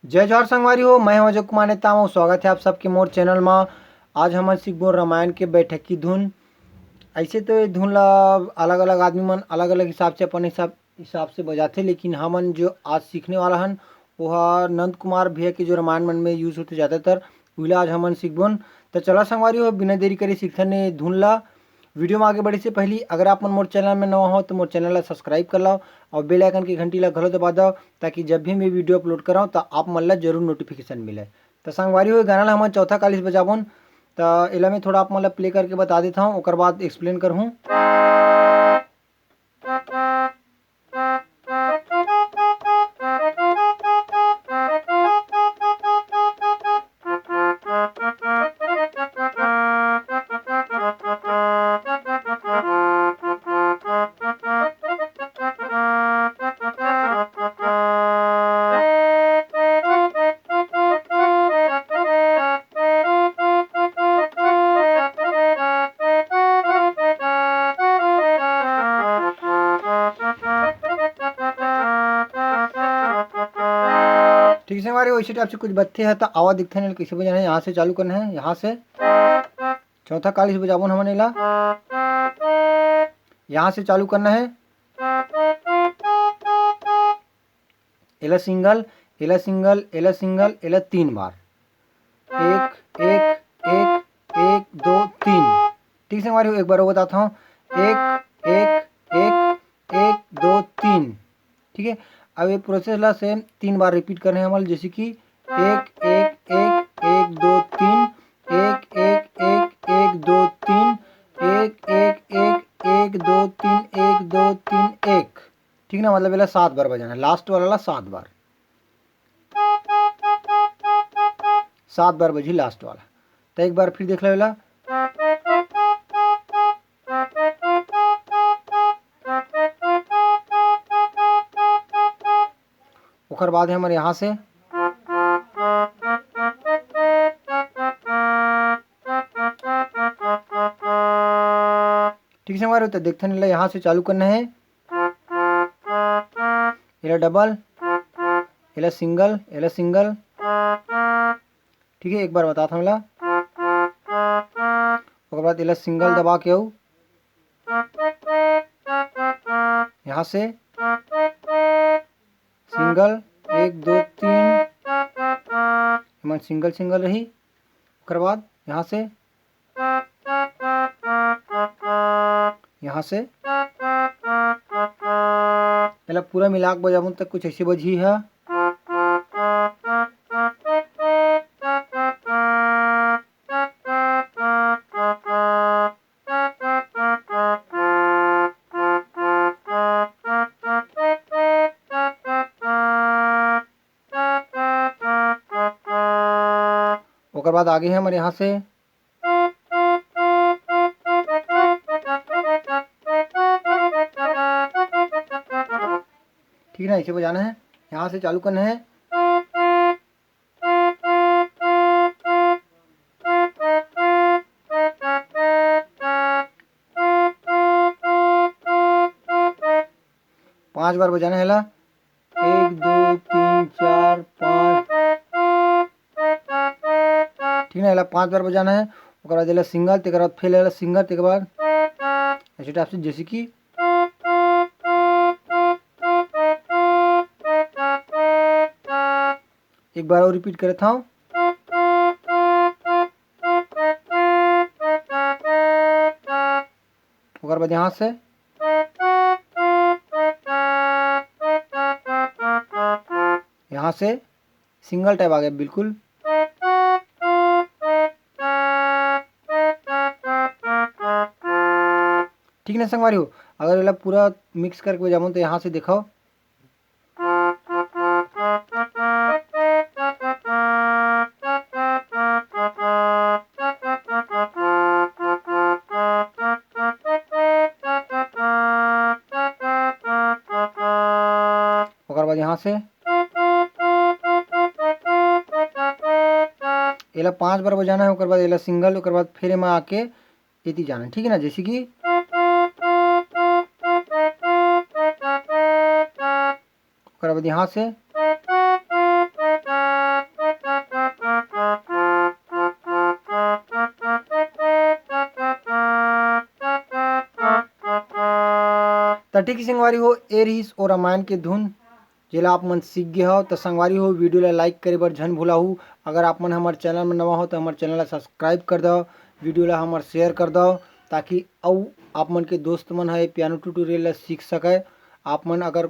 जय जौहर संगवारी हो। मैं हूं अजय कुमार नेता हूँ। स्वागत है आप सबके मोर चैनल में। आज हम सीखबो रामायण के बैठक की धुन। ऐसे तो ये धुन ला अलग अलग आदमी मन अलग अलग हिसाब से अपन हिसाब से बजाते, लेकिन हमन जो आज सीखने वाला हन वह नंद कुमार भैया के जो रामायण मन में यूज होते ज़्यादातर वही आज हमन सीखबोन। तो चला संगवारी हो, बिना देरी करे सीखते ने धुन ला। वीडियो में आगे बढ़े से पहले अगर आप मन मोर चैनल में नवा हो तो मोर चैनल ला सब्सक्राइब कर लो और बेल आइकन की घंटी ला घलो दबा दो, ताकि जब भी मैं वीडियो अपलोड कराऊँ तो आप मन ला जरूर नोटिफिकेशन मिले। तो संगवारी हो, गाना ला हमन चौथा कालिस बजाबोन। तो एला मैं थोड़ा आप मन ला प्ले करके बता देता हूँ, ओकर बाद एक्सप्लेन करहूँ। ठीक है हमारे वैसे टाइप से कुछ बत्ते हैं तो आवाज दिखते नहीं, कैसे बजाना है। यहाँ से चालू करना है, यहाँ से चौथा कालिस बजाबोन हमन एला। यहाँ से चालू करना है, एला सिंगल एला सिंगल एला सिंगल एला 3 बार। एक एक एक एक दो तीन। ठीक है हमारे एक बार और बताता हूँ। एक एक एक एक दो तीन। ठीक है, अब ये प्रोसेस ला सेम 3 बार रिपीट करने हैं हमारे, जैसे कि एक एक एक एक दो तीन, एक एक एक एक दो तीन, एक एक एक एक दो तीन, एक दो तीन एक। ठीक ना, मतलब ये 7 बार बजाना है। लास्ट वाला ला 7 बार, 7 बार बजी लास्ट वाला। तो एक बार फिर देख लो ला। ओकर बाद है हमारे यहाँ से ठीक से हमारे तो देखते नहीं, यहाँ से चालू करना है। एला डबल, एला सिंगल, एला सिंगल। ठीक है, एक बार बताता हूँ ला। ओकर बाद एला सिंगल दबा के आऊ, यहाँ से सिंगल 1 2 3 मन सिंगल सिंगल रही। ओकर बाद यहाँ से एला पूरा मिला के बजाबून तक कुछ ऐसे बजी है। ओकर बाद आगे है हमारे यहाँ से ठीक है ना, ऐसे बजाना है। यहाँ से चालू करना है। पांच बार बजाना है ला। 1 2 3 4 5। ठीक है ना, 5 बार बजाना है। ओकर बाद सिंगल, तेकर बाद फिर सिंगल, तेकर बाद ऐसे टाइप से, जैसे कि एक बार और रिपीट करता हूँ। ओकर बाद यहाँ से सिंगल टाइप आ गया बिल्कुल। ठीक ना संगवारी हो, अगर ये पूरा मिक्स करके बजाऊँ तो यहाँ से देखो। ओकर बाद यहाँ से एला 5 बार बजाना है। ओकर बाद एला सिंगल, ओकर बाद फिर एमा आके एती जाना। ठीक है ना, जैसे कि ओकर बाद यहाँ से त ठीक है संगवारी हो, ए रहीस ओ रामायण के धुन जेला आप मन सीख गे हो। तो संगवारी हो, वीडियो ला लाइक करे बर झन भूलाहू। अगर आप मन हमारे चैनल में नवा हो तो हमारे चैनल ला सब्सक्राइब कर दो, वीडियो ला हमारे शेयर कर दो, ताकि अउ आप मन के दोस्त मन है पियानो ट्यूटोरियल ला सीख सके। आप मन अगर